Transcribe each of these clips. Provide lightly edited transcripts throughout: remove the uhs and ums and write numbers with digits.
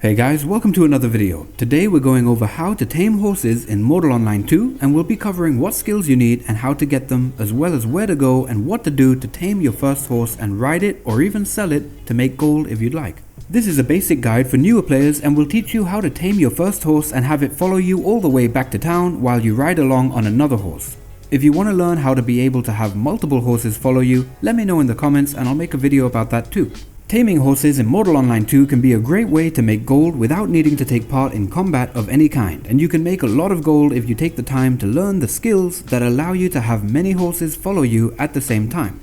Hey guys, welcome to another video. Today we're going over how to tame horses in Mortal Online 2, and we'll be covering what skills you need and how to get them, as well as where to go and what to do to tame your first horse and ride it or even sell it to make gold if you'd like. This is a basic guide for newer players and will teach you how to tame your first horse and have it follow you all the way back to town while you ride along on another horse. If you want to learn how to be able to have multiple horses follow you, let me know in the comments and I'll make a video about that too. Taming horses in Mortal Online 2 can be a great way to make gold without needing to take part in combat of any kind, and you can make a lot of gold if you take the time to learn the skills that allow you to have many horses follow you at the same time.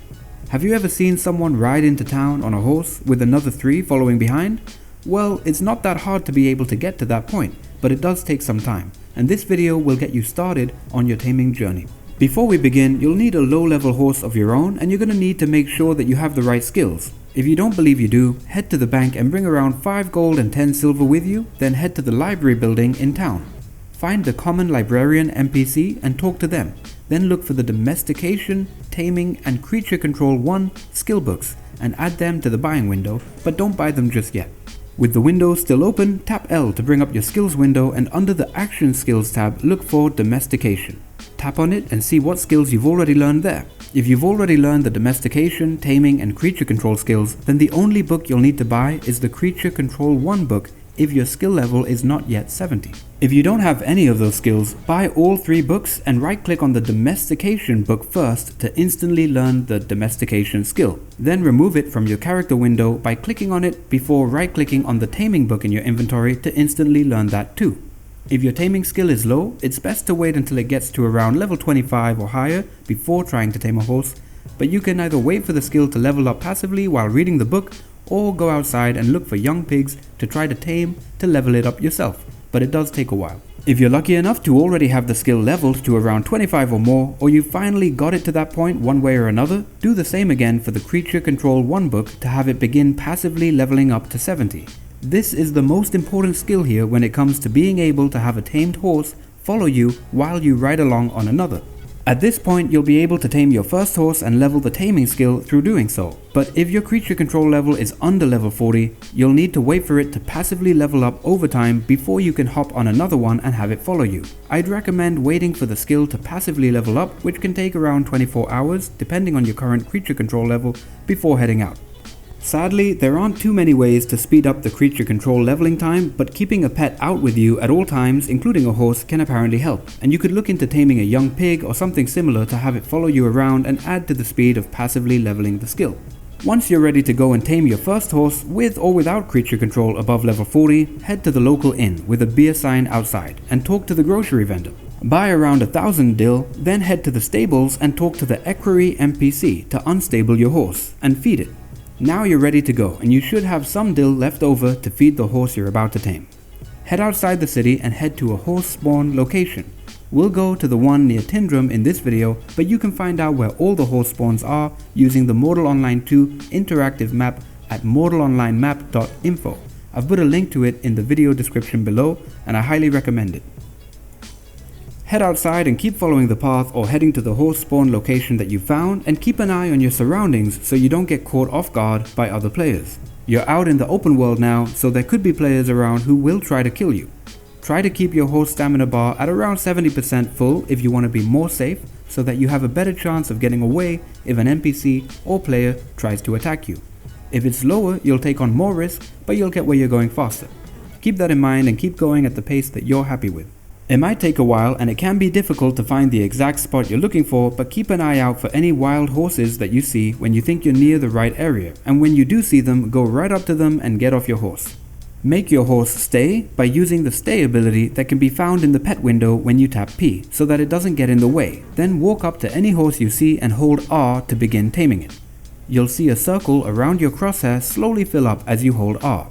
Have you ever seen someone ride into town on a horse with another 3 following behind? Well, it's not that hard to be able to get to that point, but it does take some time, and this video will get you started on your taming journey. Before we begin, you'll need a low-level horse of your own, and you're going to need to make sure that you have the right skills. If you don't believe you do, head to the bank and bring around 5 gold and 10 silver with you, then head to the library building in town. Find the common librarian NPC and talk to them. Then look for the Domestication, Taming and Creature Control 1 skill books and add them to the buying window, but don't buy them just yet. With the window still open, tap L to bring up your skills window, and under the Action Skills tab, look for Domestication. Tap on it and see what skills you've already learned there. If you've already learned the Domestication, Taming and Creature Control skills, then the only book you'll need to buy is the Creature Control 1 book if your skill level is not yet 70. If you don't have any of those skills, buy all 3 books and right-click on the Domestication book first to instantly learn the Domestication skill. Then remove it from your character window by clicking on it before right-clicking on the Taming book in your inventory to instantly learn that too. If your taming skill is low, it's best to wait until it gets to around level 25 or higher before trying to tame a horse, but you can either wait for the skill to level up passively while reading the book, or go outside and look for young pigs to try to tame to level it up yourself, but it does take a while. If you're lucky enough to already have the skill leveled to around 25 or more, or you finally got it to that point one way or another, do the same again for the Creature Control 1 book to have it begin passively leveling up to 70. This is the most important skill here when it comes to being able to have a tamed horse follow you while you ride along on another. At this point, you'll be able to tame your first horse and level the taming skill through doing so. But if your creature control level is under level 40, you'll need to wait for it to passively level up over time before you can hop on another one and have it follow you. I'd recommend waiting for the skill to passively level up, which can take around 24 hours depending on your current creature control level, before heading out. Sadly, there aren't too many ways to speed up the creature control leveling time, but keeping a pet out with you at all times, including a horse, can apparently help, and you could look into taming a young pig or something similar to have it follow you around and add to the speed of passively leveling the skill. Once you're ready to go and tame your first horse, with or without creature control above level 40, head to the local inn with a beer sign outside and talk to the grocery vendor. Buy around 1,000 dill, then head to the stables and talk to the equerry NPC to unstable your horse and feed it. Now you're ready to go, and you should have some dill left over to feed the horse you're about to tame. Head outside the city and head to a horse spawn location. We'll go to the one near Tindrum in this video, but you can find out where all the horse spawns are using the Mortal Online 2 interactive map at mortalonlinemap.info. I've put a link to it in the video description below, and I highly recommend it. Head outside and keep following the path or heading to the horse spawn location that you found, and keep an eye on your surroundings so you don't get caught off guard by other players. You're out in the open world now, so there could be players around who will try to kill you. Try to keep your horse stamina bar at around 70% full if you want to be more safe, so that you have a better chance of getting away if an NPC or player tries to attack you. If it's lower, you'll take on more risk, but you'll get where you're going faster. Keep that in mind and keep going at the pace that you're happy with. It might take a while and it can be difficult to find the exact spot you're looking for, but keep an eye out for any wild horses that you see when you think you're near the right area, and when you do see them, go right up to them and get off your horse. Make your horse stay by using the stay ability that can be found in the pet window when you tap P, so that it doesn't get in the way. Then walk up to any horse you see and hold R to begin taming it. You'll see a circle around your crosshair slowly fill up as you hold R.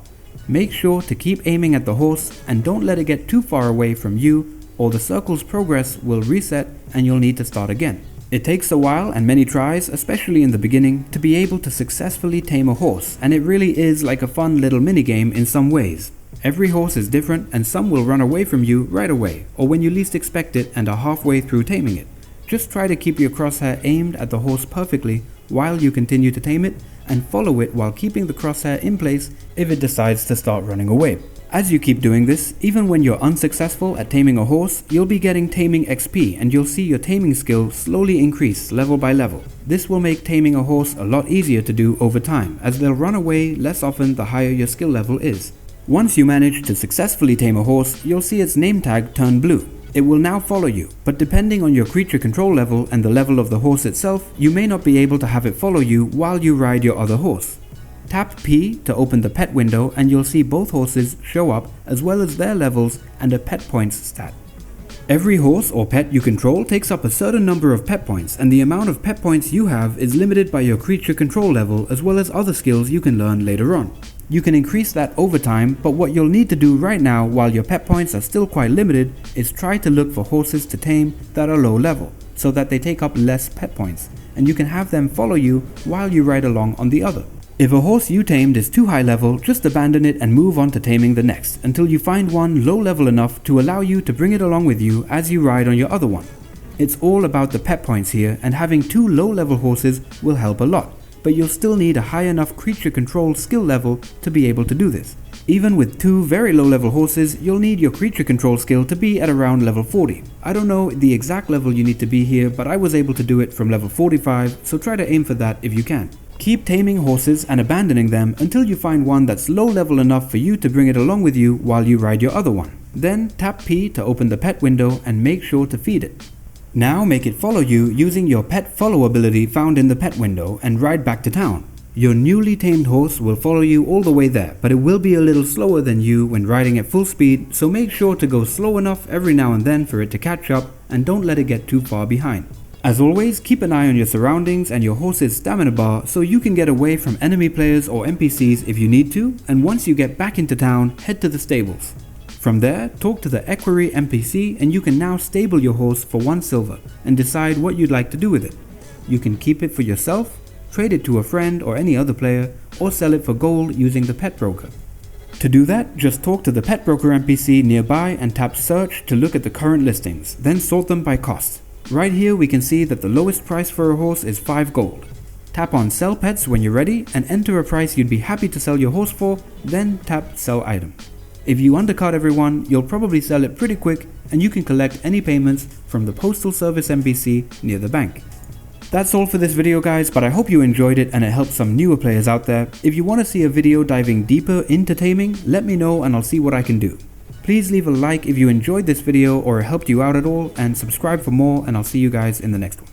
Make sure to keep aiming at the horse and don't let it get too far away from you, or the circle's progress will reset and you'll need to start again. It takes a while and many tries, especially in the beginning, to be able to successfully tame a horse, and it really is like a fun little minigame in some ways. Every horse is different, and some will run away from you right away, or when you least expect it and are halfway through taming it. Just try to keep your crosshair aimed at the horse perfectly while you continue to tame it, and follow it while keeping the crosshair in place if it decides to start running away. As you keep doing this, even when you're unsuccessful at taming a horse, you'll be getting taming XP and you'll see your taming skill slowly increase level by level. This will make taming a horse a lot easier to do over time, as they'll run away less often the higher your skill level is. Once you manage to successfully tame a horse, you'll see its name tag turn blue. It will now follow you, but depending on your creature control level and the level of the horse itself, you may not be able to have it follow you while you ride your other horse. Tap P to open the pet window and you'll see both horses show up as well as their levels and a pet points stat. Every horse or pet you control takes up a certain number of pet points, and the amount of pet points you have is limited by your creature control level as well as other skills you can learn later on. You can increase that over time, but what you'll need to do right now while your pet points are still quite limited is try to look for horses to tame that are low level, so that they take up less pet points, and you can have them follow you while you ride along on the other. If a horse you tamed is too high level, just abandon it and move on to taming the next, until you find one low level enough to allow you to bring it along with you as you ride on your other one. It's all about the pet points here, and having 2 low level horses will help a lot, but you'll still need a high enough creature control skill level to be able to do this. Even with 2 very low level horses, you'll need your creature control skill to be at around level 40. I don't know the exact level you need to be here, but I was able to do it from level 45, so try to aim for that if you can. Keep taming horses and abandoning them until you find one that's low level enough for you to bring it along with you while you ride your other one. Then tap P to open the pet window and make sure to feed it. Now make it follow you using your pet follow ability found in the pet window and ride back to town. Your newly tamed horse will follow you all the way there, but it will be a little slower than you when riding at full speed, so make sure to go slow enough every now and then for it to catch up, and don't let it get too far behind. As always, keep an eye on your surroundings and your horse's stamina bar so you can get away from enemy players or NPCs if you need to, and once you get back into town, head to the stables. From there, talk to the equerry NPC and you can now stable your horse for 1 silver and decide what you'd like to do with it. You can keep it for yourself, trade it to a friend or any other player, or sell it for gold using the pet broker. To do that, just talk to the pet broker NPC nearby and tap search to look at the current listings, then sort them by cost. Right here we can see that the lowest price for a horse is 5 gold. Tap on sell pets when you're ready and enter a price you'd be happy to sell your horse for, then tap sell item. If you undercut everyone, you'll probably sell it pretty quick and you can collect any payments from the postal service NPC near the bank. That's all for this video guys, but I hope you enjoyed it and it helped some newer players out there. If you want to see a video diving deeper into taming, let me know and I'll see what I can do. Please leave a like if you enjoyed this video or it helped you out at all, and subscribe for more, and I'll see you guys in the next one.